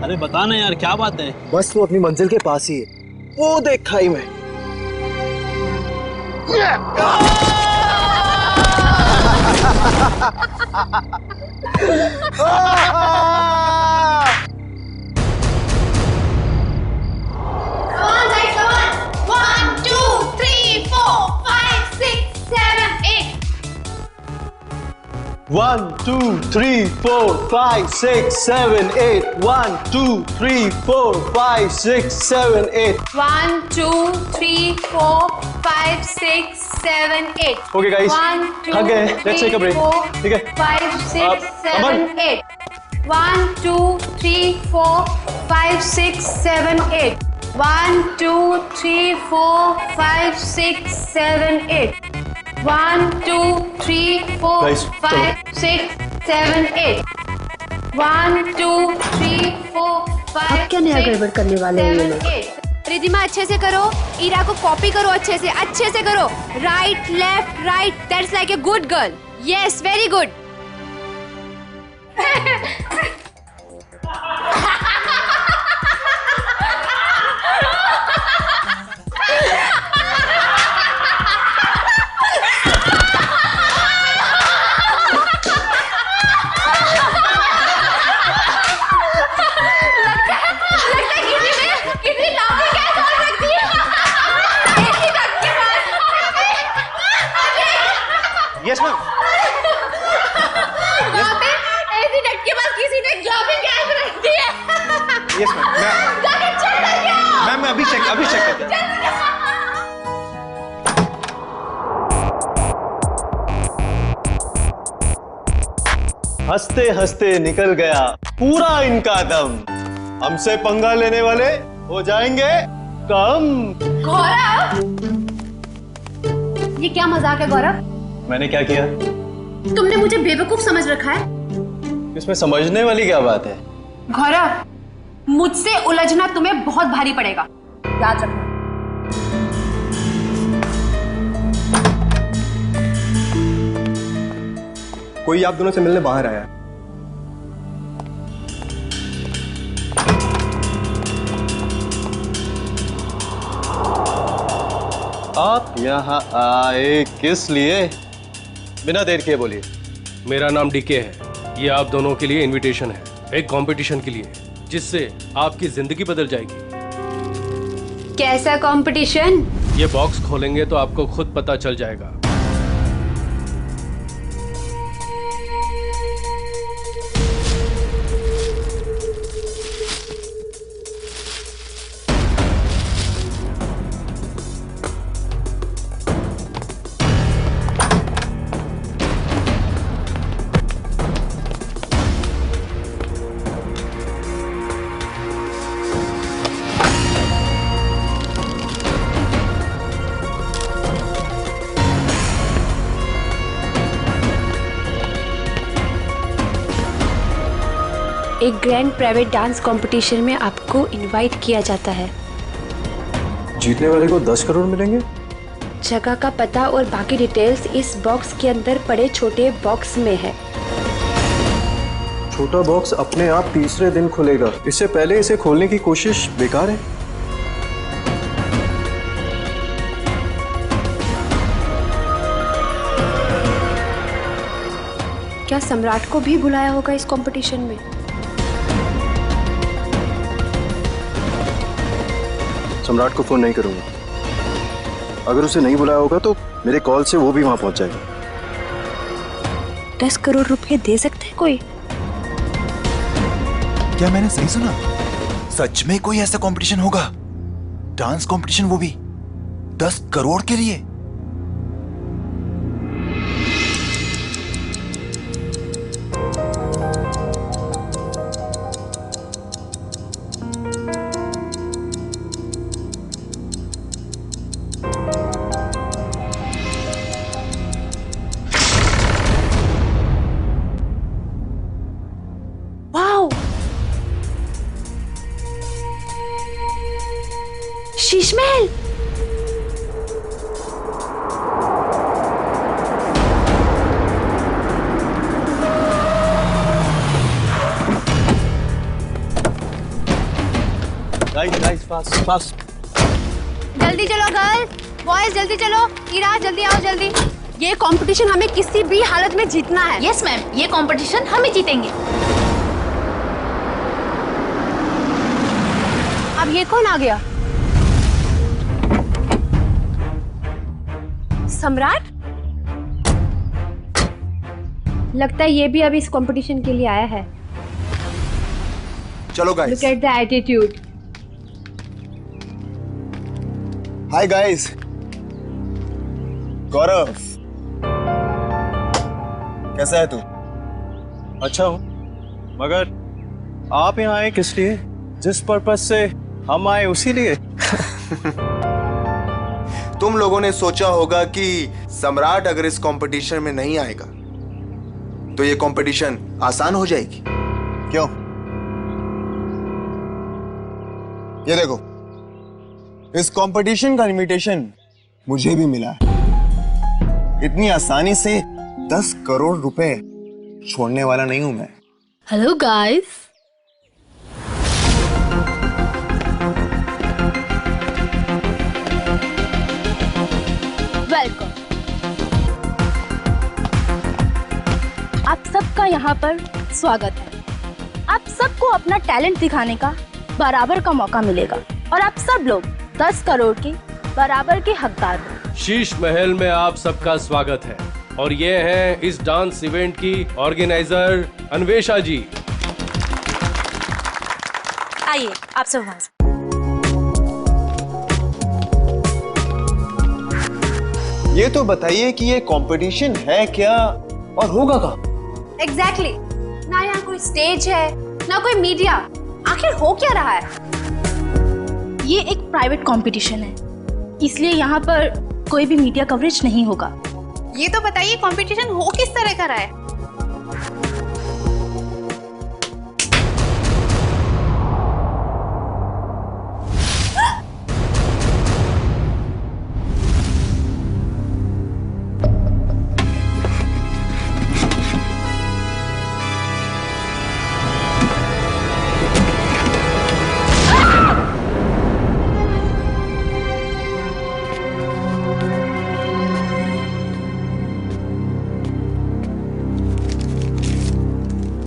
अरे बता ना यार, क्या बात है? बस वो अपनी मंजिल के पास ही है, वो देख खाई में। One, two, three, four, five, six, seven, eight. 1, 2, 3, 4, 5, 6, 7, 8. 1, 2, 3, 4, 5, 6, 7, 8. Okay, guys. 1, 2, Okay, let's take a break. 3, 4, 5, 6, 7, 8. 1, 2, 3, 4, 5, 6, 7, 8. 1, 2, 3, 4, 5, 6, 7, 8. 1, 2, 3, 4, Guys, 5, 6, 7, 8. 1, 2, 3, 4, 5, अब क्या नया गड़बड़ करने वाले हैं ये 7, लोग? 8. रिधिमा अच्छे से करो, ईरा को कॉपी करो, अच्छे से करो. Right left right, that's like a good girl. Yes, very good. Yes, ma'am. ऐसी डट के पास किसी ने जॉबिंग कैब रख दी है. Yes, ma'am. जाके चेक करके आओ. मैम मैं अभी चेक करता हूँ. हंसते हंसते निकल गया पूरा इनका दम. हमसे पंगा लेने वाले हो जाएंगे कम. गौरव, ये क्या मजाक है गौरव? मैंने क्या किया? तुमने मुझे बेवकूफ समझ रखा है. इसमें समझने वाली क्या बात है? गौरव, मुझसे उलझना तुम्हें बहुत भारी पड़ेगा, याद रखना. कोई आप दोनों से मिलने बाहर आया है. आप यहाँ आए किस लिए? बिना देर किए बोलिए. मेरा नाम डीके है. ये आप दोनों के लिए इनविटेशन है, एक कंपटीशन के लिए, जिससे आपकी जिंदगी बदल जाएगी. कैसा कंपटीशन? ये बॉक्स खोलेंगे तो आपको खुद पता चल जाएगा. एक ग्रैंड प्राइवेट डांस कंपटीशन में आपको इनवाइट किया जाता है. जीतने वाले को 10 करोड़ मिलेंगे. जगह का पता और बाकी डिटेल्स इस बॉक्स के अंदर पड़े छोटे बॉक्स में है. छोटा बॉक्स अपने आप तीसरे दिन खुलेगा. इससे पहले इसे खोलने की कोशिश बेकार है. क्या सम्राट को भी बुलाया होगा इस कंपटीशन में? सम्राट को फोन नहीं करूंगा. अगर उसे नहीं बुलाया होगा तो मेरे कॉल से वो भी वहां पहुंच जाएगा. 10 करोड़ रुपए दे सकते हैं कोई? क्या मैंने सही सुना? सच में कोई ऐसा कंपटीशन होगा? डांस कंपटीशन, वो भी 10 करोड़ के लिए? शीश महल. Fast fast. जल्दी चलो गर्ल्स, बॉयज जल्दी चलो। ईरा जल्दी आओ जल्दी। ये कंपटीशन हमें किसी भी हालत में जीतना है। यस मैम, ये कंपटीशन हम ही जीतेंगे। अब ये कौन आ गया? सम्राट? लगता है ये भी अभी इस कंपटीशन के लिए आया है। चलो look guys. At the attitude. Hi guys. Gaurav, कैसा है तू? अच्छा हूँ, मगर आप यहाँ आए किस लिए? जिस पर्पस से हम आए उसी लिए। तुम लोगों ने सोचा होगा कि सम्राट अगर इस कंपटीशन में नहीं आएगा तो ये कंपटीशन आसान हो जाएगी। क्यों? ये देखो, इस कंपटीशन का इनविटेशन मुझे भी मिला है। इतनी आसानी से 10 करोड़ रुपए छोड़ने वाला नहीं हूं मैं। Hello guys. वेलकम। आप सबका यहाँ पर स्वागत है। आप सबको अपना टैलेंट दिखाने का बराबर का मौका मिलेगा और आप सब लोग 10 करोड़ के बराबर के हकदार हो। शीश महल में आप सबका स्वागत है और ये हैं इस डांस इवेंट की ऑर्गेनाइजर अन्वेषा जी। आइए आप सब वहां से। ये तो बताइए कि ये कंपटीशन है क्या और होगा कहाँ? एग्जैक्टली। ना यहाँ कोई स्टेज है ना कोई मीडिया। आखिर हो क्या रहा है? ये एक प्राइवेट कंपटीशन है, इसलिए यहाँ पर कोई भी मीडिया कवरेज नहीं होगा। ये तो बताइए कंपटीशन हो किस तरह का रहा है?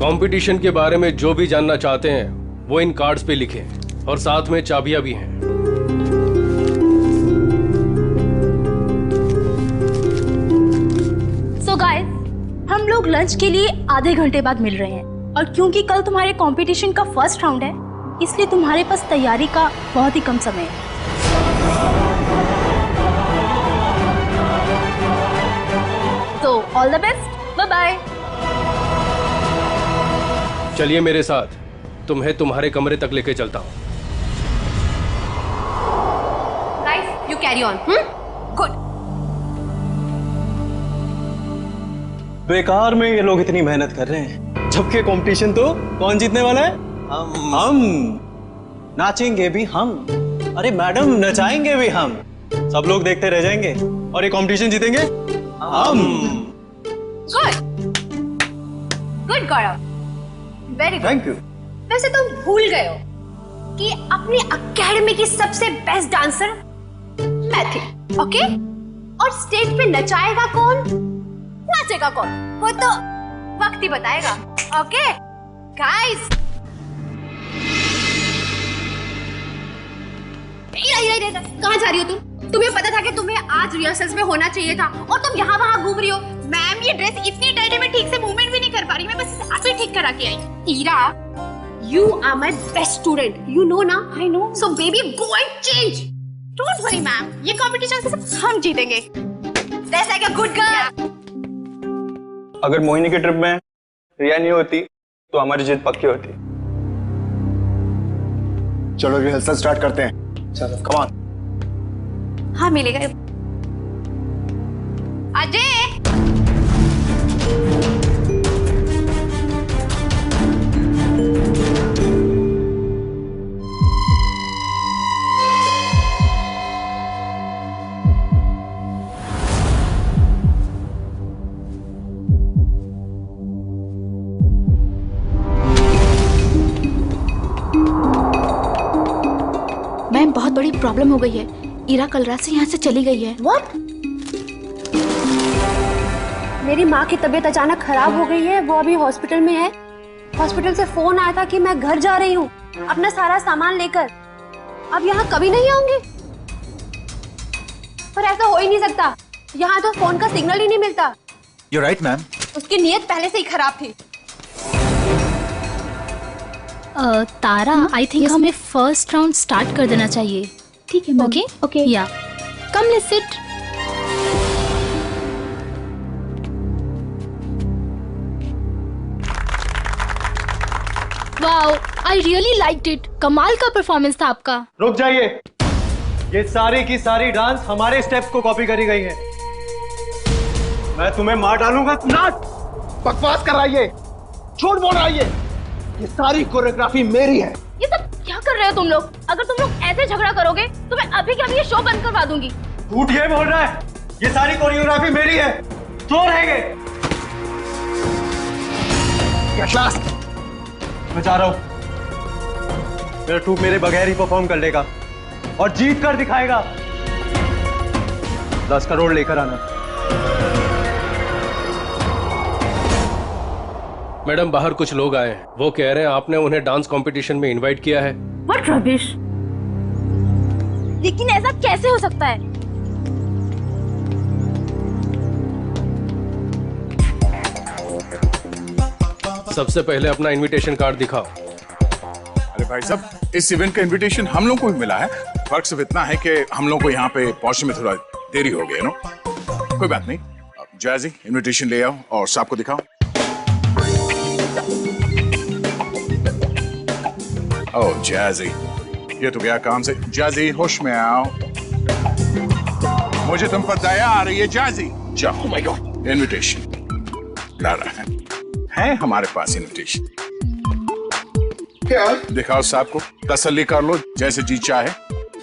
कंपटीशन के बारे में जो भी जानना चाहते हैं वो इन कार्ड्स पे लिखें और साथ में चाबियां भी हैं। सो गाइस, हम लोग लंच के लिए आधे घंटे बाद मिल रहे हैं और क्योंकि कल तुम्हारे कंपटीशन का फर्स्ट राउंड है, इसलिए तुम्हारे पास तैयारी का बहुत ही कम समय है। तो all the best, bye bye. चलिए मेरे साथ, तुम्हें तुम्हारे कमरे तक लेके चलता हूँ। Guys, you carry on. Good. बेकार में ये लोग इतनी मेहनत कर रहे हैं, जबकि कंपटीशन तो कौन जीतने वाला है? हम। नाचेंगे भी हम। अरे मैडम, नचाएंगे भी हम। सब लोग देखते रह जाएंगे और ये कंपटीशन जीतेंगे हम। Good good Gaurav, very good. Thank you. वैसे तुम भूल गए हो कि अपनी एकेडमी की सबसे बेस्ट डांसर मैं थी, ओके? और स्टेज पे नचाएगा कौन, नाचेगा कौन, वो तो वक्त ही बताएगा। ओके गाइस, कहाँ जा रही हो तुम? तुम्हें पता था कि तुम्हें आज रिहर्सल्स में होना चाहिए था और तुम यहाँ वहाँ घूम रही हो। मैम, ये ड्रेस इतनी टाइट है, मैं ठीक से मूवमेंट भी नहीं कर पा रही। मैं बस हाथ भी ठीक करा के आई। Ira, you are my best student. You know ना? I know. So baby, go and change. Don't worry, ma'am. ये competition से हम जीतेंगे. That's like a good girl. अगर मोहिनी के ट्रिप में रिया नहीं होती तो हमारी जीत पक्की होती। चलो रिहर्सल स्टार्ट करते हैं। चलो, कम ऑन। हाँ, मिलेगा। अजय, प्रॉब्लम हो गई है। इरा कल रात से यहाँ से चली गई है। व्हाट? मेरी माँ की तबीयत अचानक खराब हो गई है, वो अभी हॉस्पिटल में है। हॉस्पिटल से फोन आया था कि मैं घर जा रही हूँ अपना सारा सामान लेकर। अब यहाँ कभी नहीं आऊंगी। पर ऐसा हो ही नहीं सकता, यहाँ तो फोन का सिग्नल ही नहीं मिलता। You're right, ma'am. उसकी नीयत पहले से ही खराब थी। तारा, आई थिंक हमें फर्स्ट राउंड स्टार्ट कर देना चाहिए। ठीक है ma'am. Okay okay. Yeah come let's sit. Wow, I really liked it. कमाल का परफॉर्मेंस था आपका। रुक जाइए, ये सारी की सारी डांस हमारे स्टेप्स को कॉपी करी गई है। मैं तुम्हें मार डालूंगा। ना बकवास कर रहा है ये, झूठ बोल रहा है ये सारी कोरियोग्राफी मेरी है। ये सब क्या कर रहे हो तुम लोग? अगर तुम लोग ऐसे झगड़ा करोगे तो मैं अभी के अभी ये शो बंद करवा दूंगी। झूठ ये बोल रहा है, ये सारी कोरियोग्राफी मेरी है। तो रहेंगे। मैं जा रहा हूं। मेरा ट्रूप मेरे बगैर ही परफॉर्म कर लेगा और जीत कर दिखाएगा। 10 करोड़ लेकर आना। मैडम, बाहर कुछ लोग आए हैं, वो कह रहे हैं आपने उन्हें डांस कंपटीशन में इनवाइट किया है। What rubbish! लेकिन ऐसा कैसे हो सकता है? सबसे पहले अपना इनविटेशन कार्ड दिखाओ। अरे भाई साहब, इस इवेंट का इनविटेशन हम लोग को भी मिला है। फर्क सिर्फ इतना है कि हम लोग को यहाँ पे पहुंचने में थोड़ा देरी हो गई, नो? कोई बात नहीं। जैजी, इनविटेशन ले आओ और साहब को दिखाओ। ओह जैजी, ये तो गया काम से। जैजी, होश में आओ। मुझे तुम पर दया आ रही है जैजी। जाओ। Oh my God, इनविटेशन ला रहा है हमारे पास इनविटेशन। क्या? दिखाओ साहब को, तसल्ली कर लो, जैसे जी चाहे।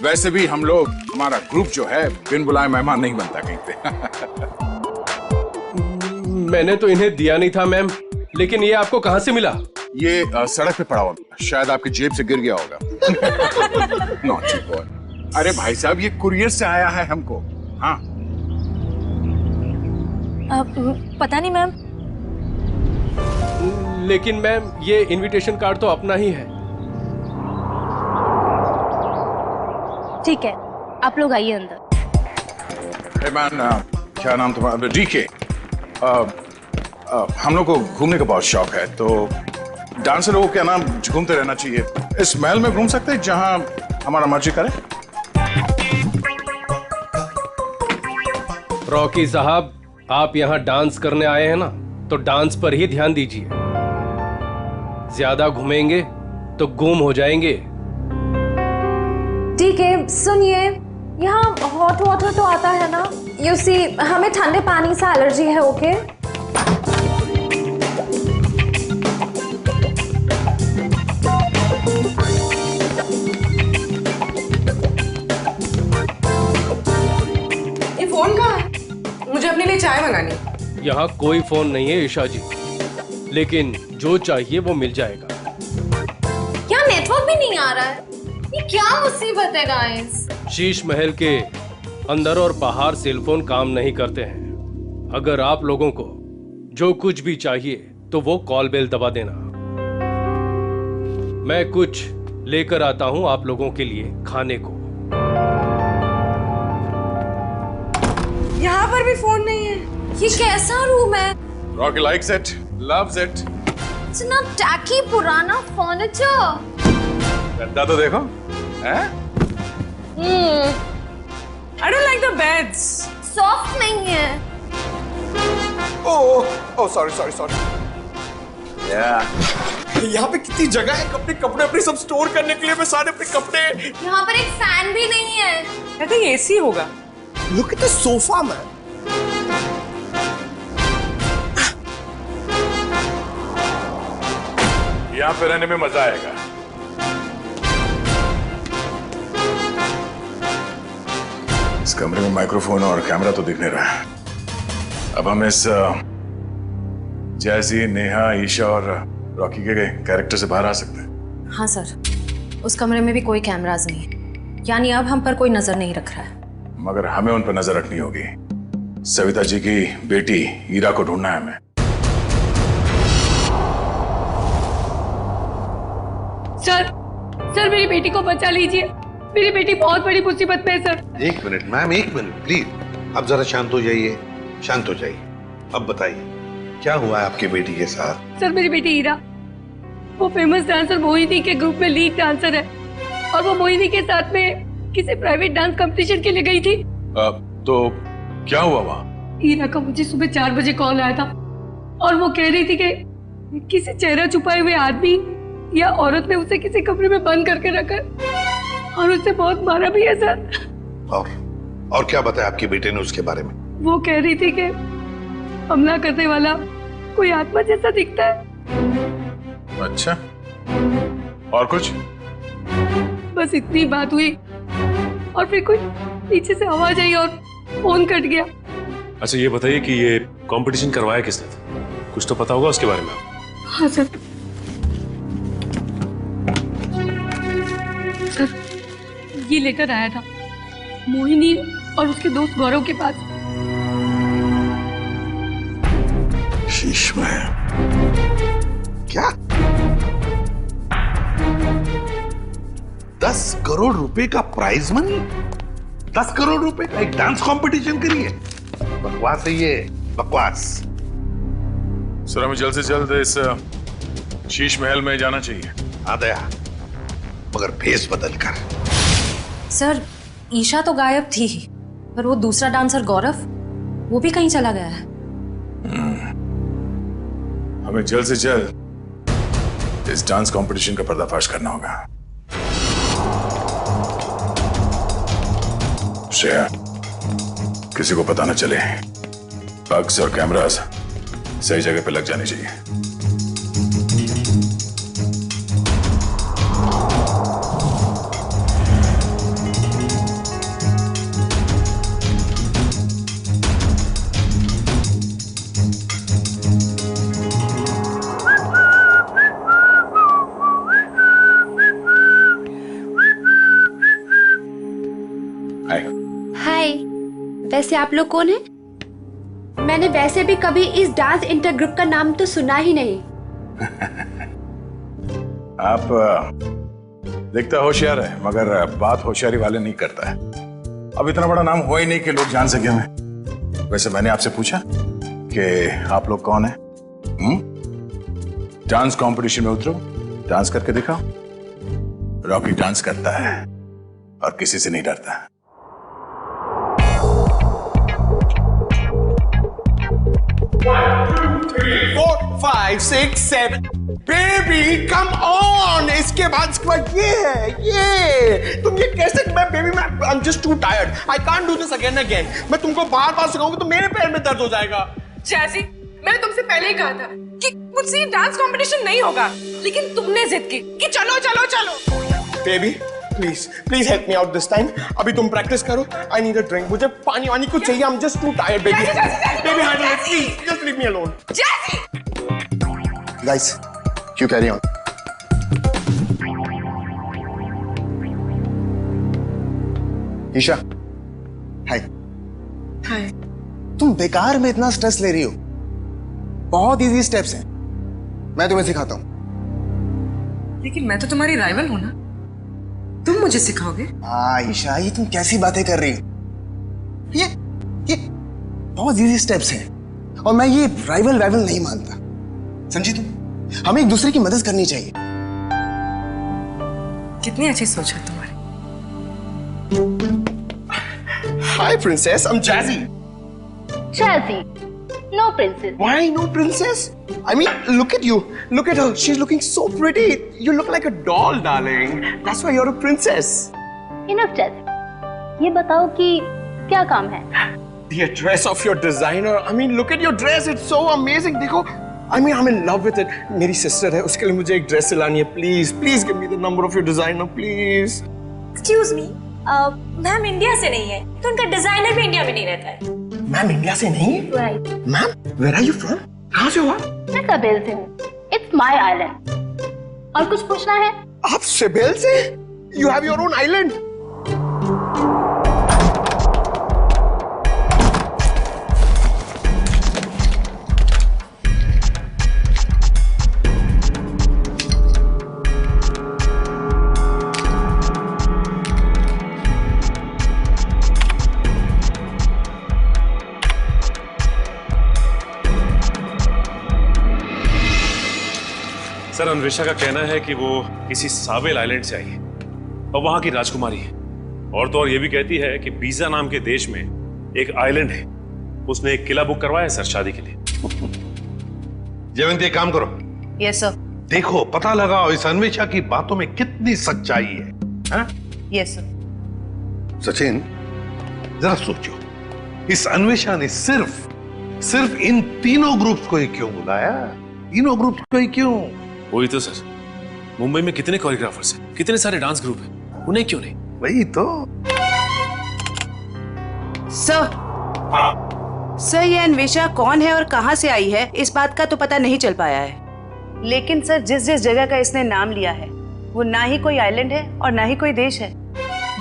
वैसे भी हम लोग, हमारा ग्रुप जो है, बिन बुलाए मेहमान नहीं बनता कहीं पे। मैंने तो इन्हें दिया नहीं था मैम, लेकिन ये आपको कहाँ से मिला? ये सड़क पे पड़ा हुआ, शायद आपकी जेब से गिर गया होगा। Naughty boy. अरे भाई साहब, ये कुरियर से आया है हमको। हाँ। पता नहीं मैम। लेकिन मैम, ये इनविटेशन कार्ड तो अपना ही है। ठीक है, आप लोग आइए अंदर। हे मैन, क्या नाम तुम्हारा? डीके। हम लोग को घूमने का बहुत शौक है, तो डांसर लोगों के नाम घूमते रहना चाहिए। इस महल में घूम सकते हैं जहां हमारा मर्जी करे। रॉकी साहब, आप यहाँ डांस करने आए हैं ना, तो डांस पर ही ध्यान दीजिए। ज्यादा घूमेंगे तो गुम हो जाएंगे। ठीक है, सुनिए, यहाँ हॉट वाटर तो आता है ना? यू सी, हमें ठंडे पानी से एलर्जी है। ओके? ये फोन कहाँ है? मुझे अपने लिए चाय मंगानी। यहाँ कोई फोन नहीं है ईशा जी, लेकिन जो चाहिए वो मिल जाएगा। क्या नेटवर्क भी नहीं आ रहा है? ये क्या मुसीबत है गाइस? शीश महल के अंदर और बाहर सेलफोन काम नहीं करते हैं। अगर आप लोगों को जो कुछ भी चाहिए तो वो कॉल बेल दबा देना। मैं कुछ लेकर आता हूं आप लोगों के लिए खाने को। यहाँ पर भी फोन नहीं है। ये कैसा रूम है? Rocky likes it, loves it. इतना टैकी पुराना फर्नीचर। गद्दा तो देखो, हैं? I don't like the beds. Soft नहीं है। Oh sorry. यहाँ पे कितनी जगह है अपने कपड़े अपने सब स्टोर करने के लिए। मैं सारे अपने कपड़े। यहाँ पर एक फैन भी नहीं है। I think AC होगा। Look at the sofa, man. यहाँ पे रहने में मजा आएगा। इस कमरे में माइक्रोफोन और कैमरा तो दिख नहीं रहा है। अब हम इस जैसी, नेहा, ईशा और रॉकी के कैरेक्टर से बाहर आ सकते हैं। हाँ सर, उस कमरे में भी कोई कैमरास नहीं है। यानी अब हम पर कोई नजर नहीं रख रहा है। मगर हमें उन पर नजर रखनी होगी। सविता जी की बेटी ईरा को ढूंढना है हमें। सर मेरी बेटी को बचा लीजिए, मेरी बेटी बहुत बड़ी मुसीबत में है सर। एक मिनट मैम, एक मिनट प्लीज। अब जरा शांत हो जाइए, शांत हो जाइए। अब बताइए क्या हुआ है आपकी बेटी के साथ? सर मेरी बेटी ईरा, वो फेमस डांसर मोहिनी के ग्रुप में लीड डांसर है और वो मोहिनी के साथ में किसी प्राइवेट डांस कंपटीशन के लिए गई थी। तो क्या हुआ वहाँ? ईरा का मुझे सुबह 4 बजे कॉल आया था और वो कह रही थी कि किसी चेहरा छुपाए हुए आदमी या औरत ने उसे किसी कमरे में बंद करके रखा और उसे बहुत मारा भी है सर। और क्या बताया आपकी बेटे ने उसके बारे में? वो कह रही थी कि हमला करने वाला कोई आत्मा जैसा दिखता है। अच्छा, और कुछ? बस इतनी बात हुई और फिर कोई पीछे से आवाज आई और फोन कट गया। अच्छा ये बताइए कि ये कंपटीशन करवाया किसने था? कुछ तो पता होगा उसके बारे में? हाँ सर, ये लेटर आया था मोहिनी और उसके दोस्त गौरव के पास। शीश में क्या 10 करोड़ रुपए का प्राइज मनी? 10 करोड़ रुपए का एक डांस कंपटीशन करिए? बकवास है ये, बकवास। सर हमें जल्द से जल्द इस शीश महल में जाना चाहिए। हाँ दया, मगर भेष बदल कर। सर ईशा तो गायब थी ही, पर वो दूसरा डांसर गौरव, वो भी कहीं चला गया है। हमें जल्द से जल्द इस डांस कंपटीशन का पर्दाफाश करना होगा। श्रेया, किसी को पता न चले। बग्स और कैमरास सही जगह पे लग जाने चाहिए। हाय, वैसे आप लोग कौन हैं? मैंने वैसे भी कभी इस डांस इंटर ग्रुप का नाम तो सुना ही नहीं। आप दिखता होशियार है, मगर बात होशियारी वाले नहीं करता है। अब इतना बड़ा नाम हुआ ही नहीं कि लोग जान सके हमें। वैसे मैंने आपसे पूछा कि आप लोग कौन हैं? डांस कंपटीशन में उतरो, डांस करके दिखाओ। रॉकी डांस करता है और किसी से नहीं डरता। Four, 5, 6, 7. Baby, come on. इसके बाद ये है, ये तुम ये कैसे? बेबी मैं I'm just too tired. I can't do this again and again. मैं तुमको बार-बार सिखाऊंगा तो मेरे पैर में दर्द हो जाएगा। जैसी मैंने तुमसे पहले ही कहा था कि मुझसे डांस कंपटीशन नहीं होगा, लेकिन तुमने जिद की कि चलो चलो चलो। Baby, please help me out this time. अभी तुम प्रैक्टिस करो। I need a drink. मुझे पानी वानी कुछ चाहिए। I'm just too tired, baby. Baby, handle it. Please, just leave me alone. जैसी Guys, you carry on. Isha, हाय। हाय। तुम बेकार में इतना स्ट्रेस ले रही हो। बहुत इजी स्टेप्स हैं, मैं तुम्हें सिखाता हूँ। लेकिन मैं तो तुम्हारी राइवल हूँ ना, तुम मुझे सिखाओगे? ईशा, ये तुम कैसी बातें कर रही हो? ये बहुत इजी स्टेप्स हैं और मैं ये राइवल नहीं मानता। समझी तुम? हमें एक दूसरे की मदद करनी चाहिए। कितनी अच्छी सोच है तुम्हारी। Hi, princess. I'm Jazzy. Jazzy, no princess. Why no princess? I mean, look at you. Look at her. She's looking so pretty. You look like a doll, darling. That's why you're a princess. Enough, Jazzy. ये बताओ कि क्या काम है? The dress of your designer. I mean, look at your dress. It's so amazing. देखो, I mean, I'm in love with it. मेरी sister है, उसके लिए मुझे एक dress सिलानी है. Please give me the number of your designer, please. Excuse me. Ma'am India से नहीं है, तो उनका डिजाइनर भी इंडिया में नहीं रहता है। मैम इंडिया से नहीं है? Right. Ma'am, where are you from? कहाँ से हो आप? मैं सवेल से हूँ। It's my island. और कुछ पूछना है? आप सिबेल से? You have your own island? Sir Anvesha का कहना है कि वो किसी सावेल आइलैंड से आई है और वहां की राजकुमारी है। और तो और ये भी कहती है कि बीजा नाम के देश में एक आइलैंड है, उसने एक किला बुक करवाया है सर शादी के लिए। जयवंती एक काम करो। Yes sir. देखो पता लगाओ इस अन्वेषा की बातों में कितनी सच्चाई है। Yes sir. सचिन जरा सोचो, इस अन्वेषा ने सिर्फ इन तीनों ग्रुप्स को ही क्यों बुलाया? तीनों ग्रुप्स को ही क्यों? वही तो सर, मुंबई में कितने कोरियोग्राफर्स हैं, कितने सारे डांस ग्रुप हैं, उन्हें क्यों नहीं? वही तो। सर ये अन्वेषा कौन है और कहां से आई है इस बात का तो पता नहीं चल पाया है, लेकिन सर जिस जिस जगह का इसने नाम लिया है वो ना ही कोई आइलैंड है और ना ही कोई देश है,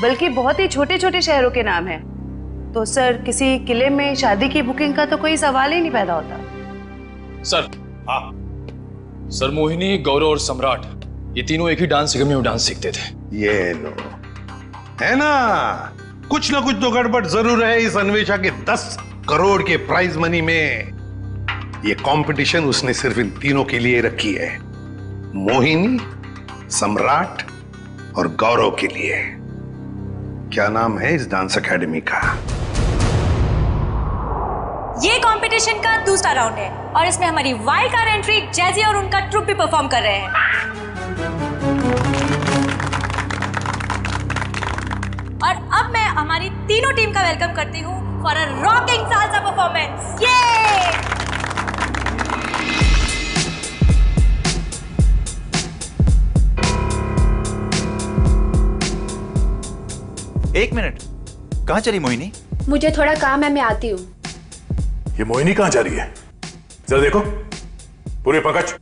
बल्कि बहुत ही छोटे छोटे शहरों के नाम है। तो सर किसी किले में शादी की बुकिंग का तो कोई सवाल ही नहीं पैदा होता। सर सर मोहिनी, गौरव और सम्राट ये तीनों एक ही डांस अकेडमी में डांस सीखते थे। ये लो, है ना कुछ तो गड़बड़ जरूर है इस अन्वेषा के 10 करोड़ के प्राइज मनी में। ये कंपटीशन उसने सिर्फ इन तीनों के लिए रखी है, मोहिनी, सम्राट और गौरव के लिए। क्या नाम है इस डांस एकेडमी का? ये कंपटीशन का दूसरा राउंड है और इसमें हमारी वाइल्ड कार्ड एंट्री जैजी और उनका ट्रुप भी परफॉर्म कर रहे हैं। और अब मैं हमारी तीनों टीम का वेलकम करती हूँ for a rocking salsa performance. ये एक मिनट, कहाँ चली मोहिनी? मुझे थोड़ा काम है, मैं आती हूँ। ये मोहिनी कहाँ जा रही है? जरा देखो। पूरी पंकज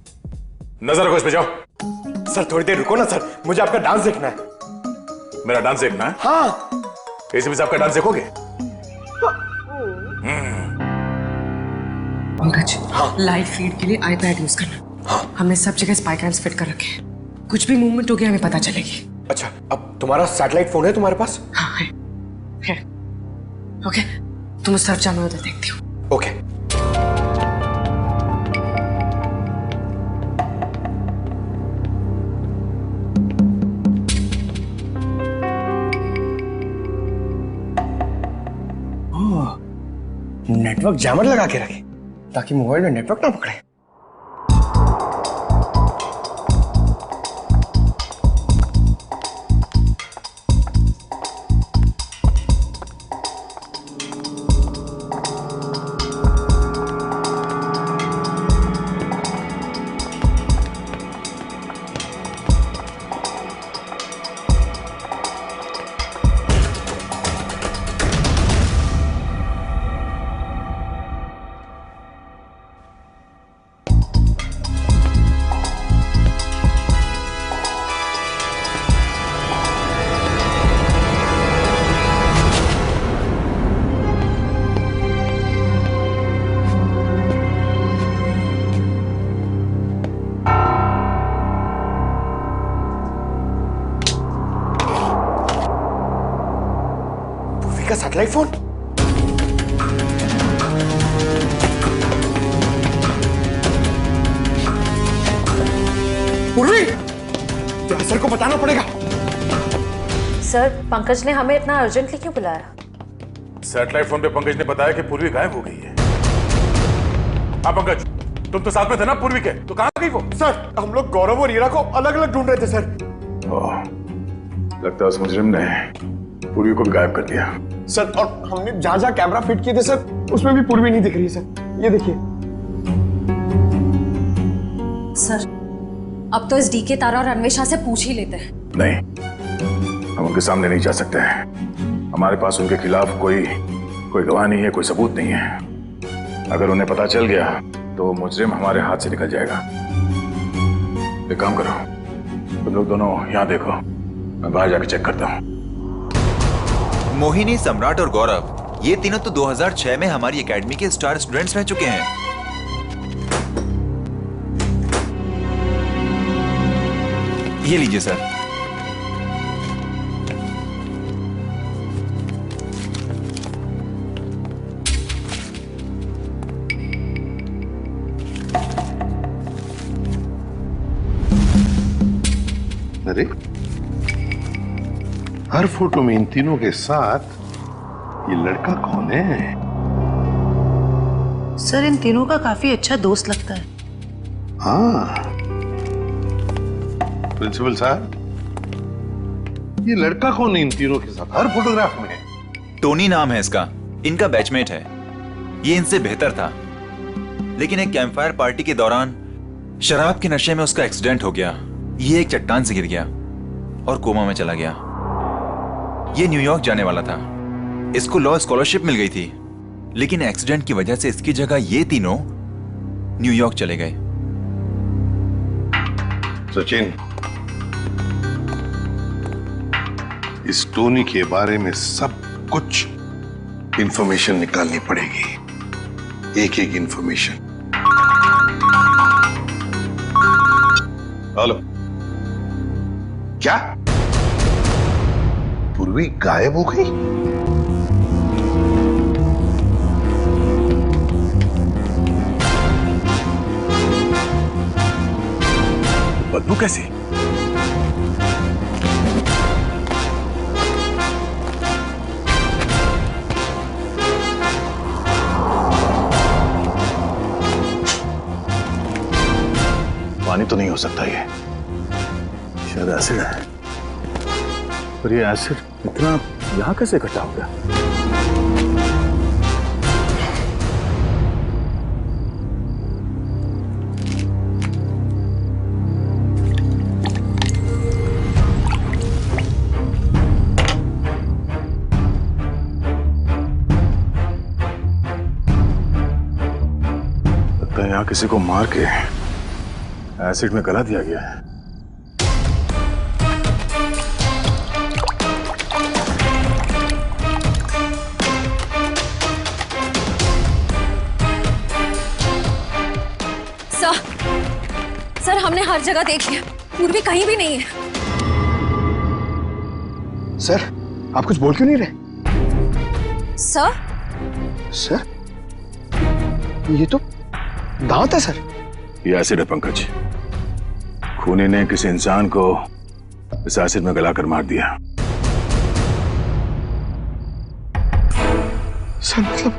नजर रखो इस पे, जाओ। सर थोड़ी देर रुको ना सर, मुझे आपका डांस देखना है। मेरा डांस देखना है? हाँ। एसीपी साहब का डांस देखोगे? पंकज, लाइव फीड के लिए आईपैड यूज करना। हमने सब जगह स्पाई कैम्स फिट कर रखे हैं, कुछ भी मूवमेंट हो गया हमें पता चलेगी। अच्छा, अब तुम्हारा सैटेलाइट फोन है तुम्हारे पास? हाँ है। ओके, तुम उस तरफ जाओ, मैं उधर देखती हूँ। ओके। नेटवर्क जैमर लगा के रखे ताकि मोबाइल में नेटवर्क ना पकड़े। का सैटेलाइट फोन? पूर्वी, सर को बताना पड़ेगा। सर पंकज ने हमें इतना अर्जेंटली क्यों बुलाया? सैटेलाइट फोन पे पंकज ने बताया कि पूर्वी गायब हो गई है। हाँ पंकज, तुम तो साथ में थे ना पूर्वी के, तो कहाँ गई वो? सर हम लोग गौरव और हीरा को अलग अलग ढूंढ रहे थे सर। लगता है उस मुजरिम ने पूर्वी को भी गायब कर दिया। सर और हमने जहां जहां कैमरा फिट किए थे सर, उसमें भी पूर्वी नहीं दिख रही सर। ये देखिए सर, अब तो इस डीके तारा और अन्वेषा से पूछ ही लेते हैं। नहीं, हम उनके सामने नहीं जा सकते हैं। हमारे पास उनके खिलाफ कोई गवाह नहीं है, कोई सबूत नहीं है। अगर उन्हें पता चल गया तो मुजरिम हमारे हाथ से निकल जाएगा। एक काम करो, तुम लोग दोनों यहाँ देखो, मैं बाहर जाके चेक करता हूँ। मोहिनी, सम्राट और गौरव ये तीनों तो 2006 में हमारी एकेडमी के स्टार स्टूडेंट्स रह चुके हैं। ये लीजिए सर। अरे हर फोटो में इन तीनों के साथ ये लड़का कौन है? सर इन तीनों का काफी अच्छा दोस्त लगता है। हाँ प्रिंसिपल साहब, ये लड़का कौन है इन तीनों के साथ हर फोटोग्राफ में? टोनी नाम है इसका, इनका बैचमेट है। ये इनसे बेहतर था, लेकिन एक कैंपफायर पार्टी के दौरान शराब के नशे में उसका एक्सीडेंट हो गया। ये एक चट्टान से गिर गया और कोमा में चला गया। ये न्यूयॉर्क जाने वाला था, इसको लॉ स्कॉलरशिप मिल गई थी, लेकिन एक्सीडेंट की वजह से इसकी जगह ये तीनों न्यूयॉर्क चले गए। सचिन, इस टोनी के बारे में सब कुछ इंफॉर्मेशन निकालनी पड़ेगी, एक एक इंफॉर्मेशन। हेलो, क्या पूर्वी गायब हो गई? बदबू कैसी? पानी तो नहीं हो सकता, ये शायद एसिड है। पर ये एसिड इतना यहां कैसे इकट्ठा हो गया? लगता है यहां किसी को मार के एसिड में गला दिया गया है। सर हमने हर जगह देख लिया, पूर्वी कहीं भी नहीं है। सर आप कुछ बोल क्यों नहीं रहे? सर ये तो दांत है सर। ये एसिड है पंकज। खूनी ने किसी इंसान को इस एसिड में गलाकर मार दिया। सर मतलब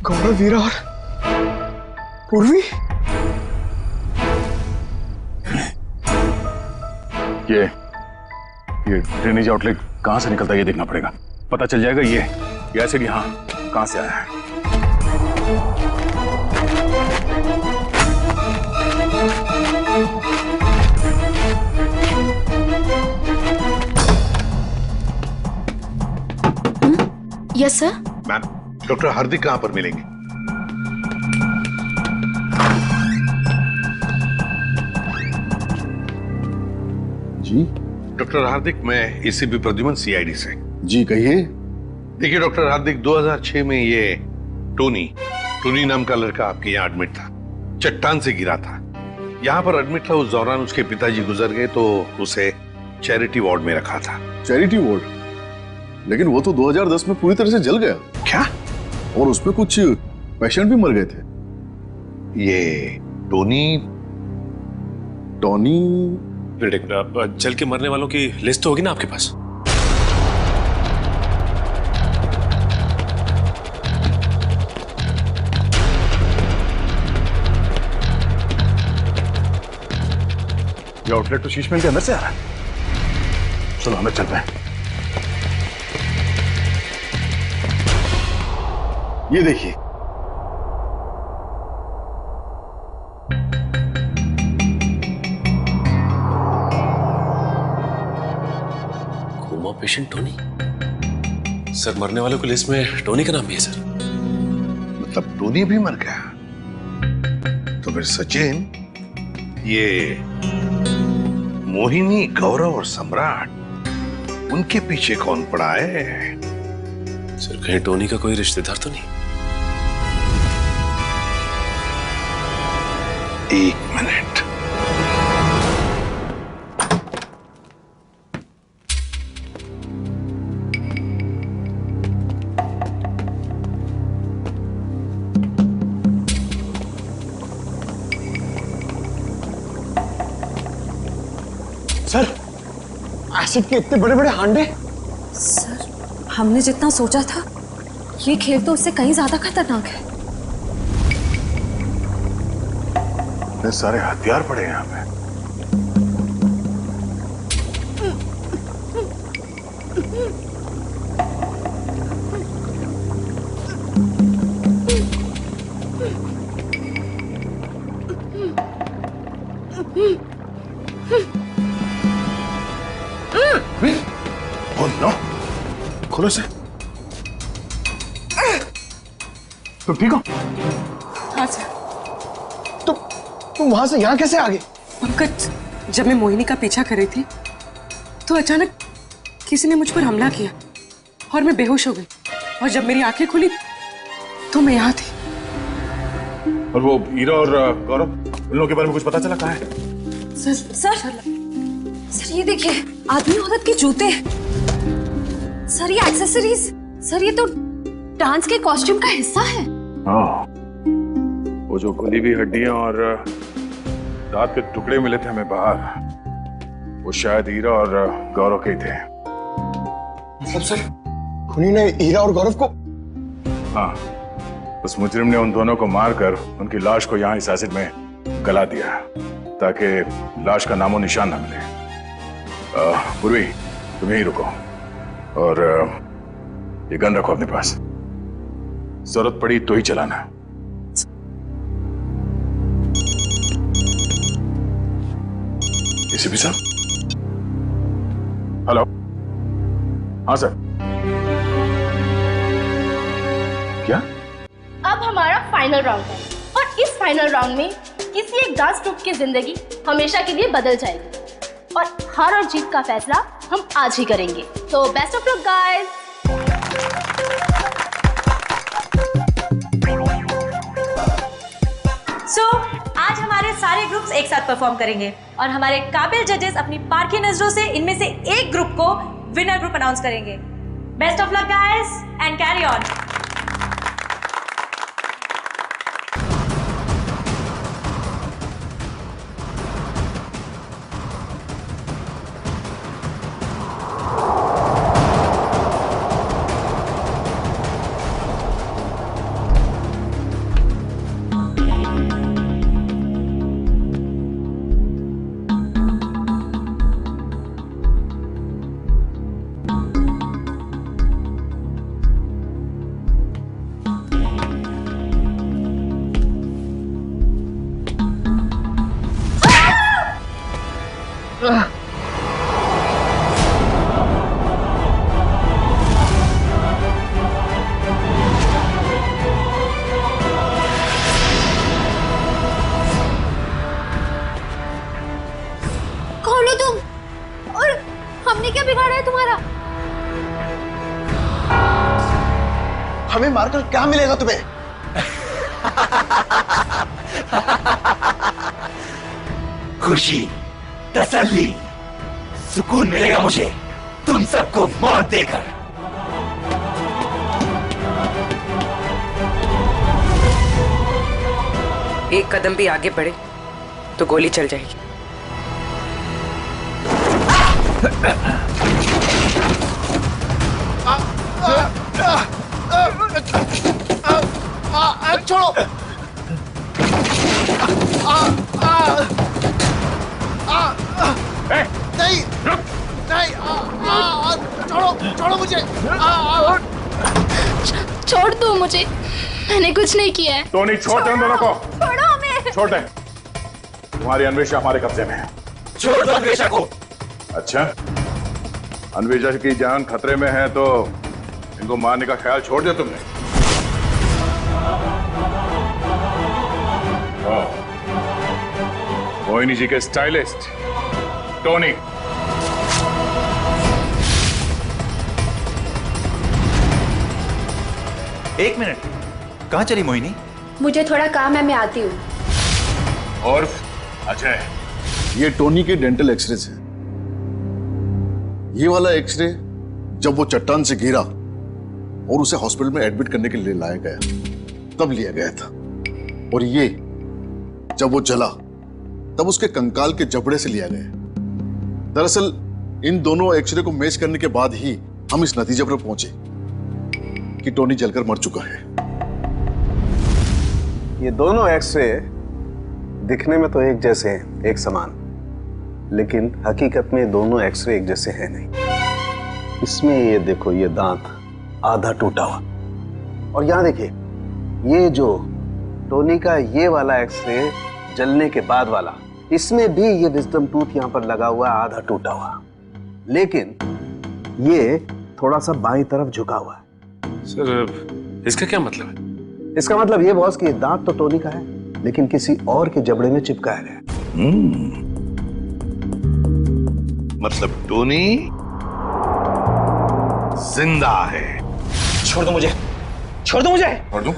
गौरव, वीरा और पूर्वी? ये ड्रेनेज आउटलेट कहां से निकलता है ये देखना पड़ेगा। पता चल जाएगा ये एसिड यहां कहां से आया है। Yes sir. मैम, डॉक्टर हार्दिक कहां पर मिलेंगे? जी डॉक्टर हार्दिक, मैं एसीपी प्रद्युमन सीआईडी से। जी कहिए। देखिए डॉक्टर हार्दिक, 2006 में ये टोनी नाम का लड़का आपके यहाँ एडमिट था, चट्टान से गिरा था। यहाँ पर एडमिट था, उस दौरान उसके पिताजी गुजर गए तो उसे चैरिटी वार्ड में रखा था। Charity ward? लेकिन वो तो 2010 में पूरी तरह से जल गया। क्या? और उसमें कुछ पेशेंट भी मर गए थे। ये टोनी जल के मरने वालों की लिस्ट तो होगी ना आपके पास? ये आउटलेट तो शीशमहल के अंदर से आ रहा है। चलो अंदर चलते हैं। ये देखिए, कोमा पेशेंट टोनी। सर मरने वालों की लिस्ट में टोनी का नाम भी है सर। मतलब टोनी भी मर गया? तो फिर सचिन, ये मोहिनी, गौरव और सम्राट, उनके पीछे कौन पड़ा है? सर कहीं टोनी का कोई रिश्तेदार तो नहीं? एक मिनट। सर, एसिड के इतने बड़े बड़े हांडे। सर, हमने जितना सोचा था ये खेल तो उससे कहीं ज्यादा खतरनाक है। इतने सारे हथियार पड़े हैं यहाँ पे। Oh no! खोलो से। तुम ठीक हो? हाँ सर। तुम वहां से यहाँ कैसे आ गए? पंकज, जब मैं मोहिनी का पीछा कर रही थी तो अचानक किसी ने मुझ पर हमला किया और मैं बेहोश हो गई। और जब मेरी आंखें खुली तो मैं यहाँ थी। और वो हीरा और गौरव, उन लोगों के बारे में कुछ पता चला? कहाँ है? सर ये देखिए, आदमी औरत के जूते। सर ये एक्सेसरीज। सर ये तो डांस के कॉस्ट्यूम का हिस्सा है। वो जो खुली हुई हड्डियां और दांत के टुकड़े मिले थे हमें बाहर, वो शायद हीरा और गौरव के ही थे। मतलब सर, खुनी ने हीरा और गौरव को? हाँ, उस मुजरिम ने उन दोनों को मारकर उनकी लाश को यहाँ इस एसिड में गला दिया ताकि लाश का नामो निशान न मिले। पूर्वी, तुम यहीं रुको और ये गन रखो अपने पास। जरूरत पड़ी तो ही चलाना। एसीपी साहब। हेलो। हाँ सर। क्या? अब हमारा फाइनल राउंड है और इस फाइनल राउंड में किसी एक डांस ग्रुप की जिंदगी हमेशा के लिए बदल जाएगी और हार और जीत का फैसला हम आज ही करेंगे। तो बेस्ट ऑफ लक गाइस। आज हमारे सारे ग्रुप्स एक साथ परफॉर्म करेंगे और हमारे काबिल जजेस अपनी पारखी नजरों से इनमें से एक ग्रुप को विनर ग्रुप अनाउंस करेंगे। Best of luck guys and carry on. कौन हो तुम? और हमने क्या बिगाड़ा है तुम्हारा? हमें मारकर क्या मिलेगा तुम्हें? खुशी, तसल्ली, सुकून मिलेगा मुझे तुम सबको मौत देकर। एक कदम भी आगे बढ़े तो गोली चल जाएगी। छोड़ो। नहीं नहीं, छोड़ो मुझे। छोड़ दो मुझे, मैंने कुछ नहीं किया है। टोनी, छोड़ दे उन दोनों को। छोड़ो हमें। छोड़ दे। तुम्हारी अन्वेषा हमारे कब्जे में है। छोड़ दो अन्वेषा को। अच्छा, अन्वेषा की जान खतरे में है तो इनको मारने का ख्याल छोड़ दिया तुमने? मोहिनी जी के स्टाइलिस्ट टोनी। एक मिनट, कहाँ चली मोहिनी? मुझे थोड़ा काम है, मैं आती हूँ। और अजय, ये टोनी के डेंटल एक्सरेज है। ये वाला एक्सरे जब वो चट्टान से गिरा और उसे हॉस्पिटल में एडमिट करने के लिए लाया गया तब लिया गया था। और ये जब वो जला तब उसके कंकाल के जबड़े से लिया गया। दरअसल इन दोनों एक्सरे को मैच करने के बाद ही हम इस नतीजे पर पहुंचे कि टोनी जलकर मर चुका है। ये दोनों एक्सरे दिखने में तो एक जैसे हैं, एक समान, लेकिन हकीकत में दोनों एक्सरे एक जैसे हैं नहीं। इसमें ये देखो, ये दांत आधा टूटा हुआ, और यहां देखिए ये जो टोनी का ये वाला एक्सरे जलने के बाद वाला, इसमें भी ये विजडम टूथ यहां पर लगा हुआ है, आधा टूटा हुआ, लेकिन ये थोड़ा सा बाईं तरफ झुका हुआ है। सर इसका क्या मतलब है? इसका मतलब ये बॉस कि दांत तो टोनी का है, लेकिन किसी और के जबड़े में चिपकाया गया। मतलब टोनी जिंदा है। छोड़ दो मुझे, छोड़ दो मुझे, छोड़ दूं?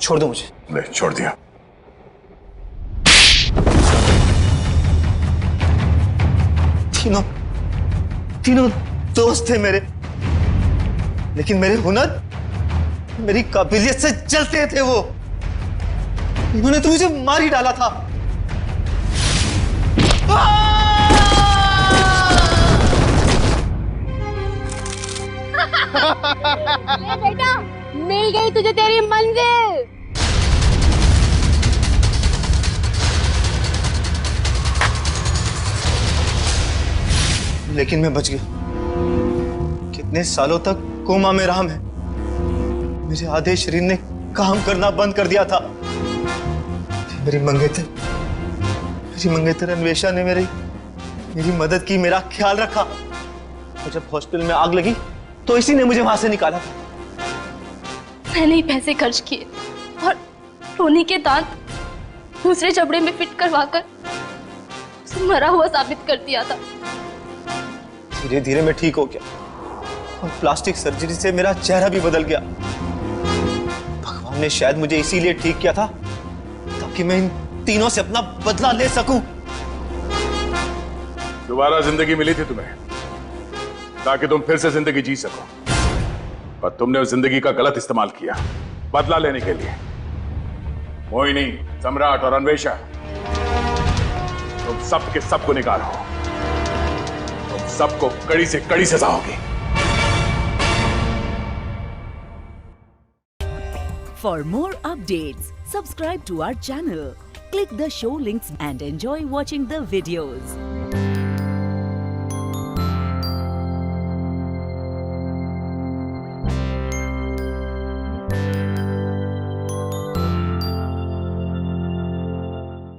छोड़ दो मुझे। ले, छोड़ दिया। तीनों दोस्त थे मेरे, लेकिन मेरे हुनर, मेरी काबिलियत से जलते थे वो। इन्होंने तो मुझे मार ही डाला था। ले बेटा, मिल गई तुझे तेरी मंजिल। लेकिन मैं बच गया। कितने सालों तक कोमा में रहा मैं। मेरे आधे शरीर ने काम करना बंद कर दिया था। मेरी मंगेतर अन्वेषा ने मेरी मदद की, मेरा ख्याल रखा, और जब हॉस्पिटल में आग लगी तो इसी ने मुझे वहां से निकाला था। मैंने ही पैसे खर्च किए और टोनी के दांत दूसरे जबड़े में फिट करवाकर उसे मरा हुआ साबित कर दिया था। धीरे धीरे मैं ठीक हो गया और प्लास्टिक सर्जरी से मेरा चेहरा भी बदल गया। भगवान ने शायद मुझे इसीलिए ठीक किया था ताकि मैं इन तीनों से अपना बदला ले सकूं। दोबारा जिंदगी मिली थी तुम्हें ताकि तुम फिर से जिंदगी जी सको, पर तुमने उस जिंदगी का गलत इस्तेमाल किया बदला लेने के लिए। मोहिनी, सम्राट और अन्वेषा, तुम सब के सब गुनहगार हो। तुम सबको कड़ी से कड़ी सजा होगी। For more updates, subscribe to our channel, click the show links and enjoy watching the videos.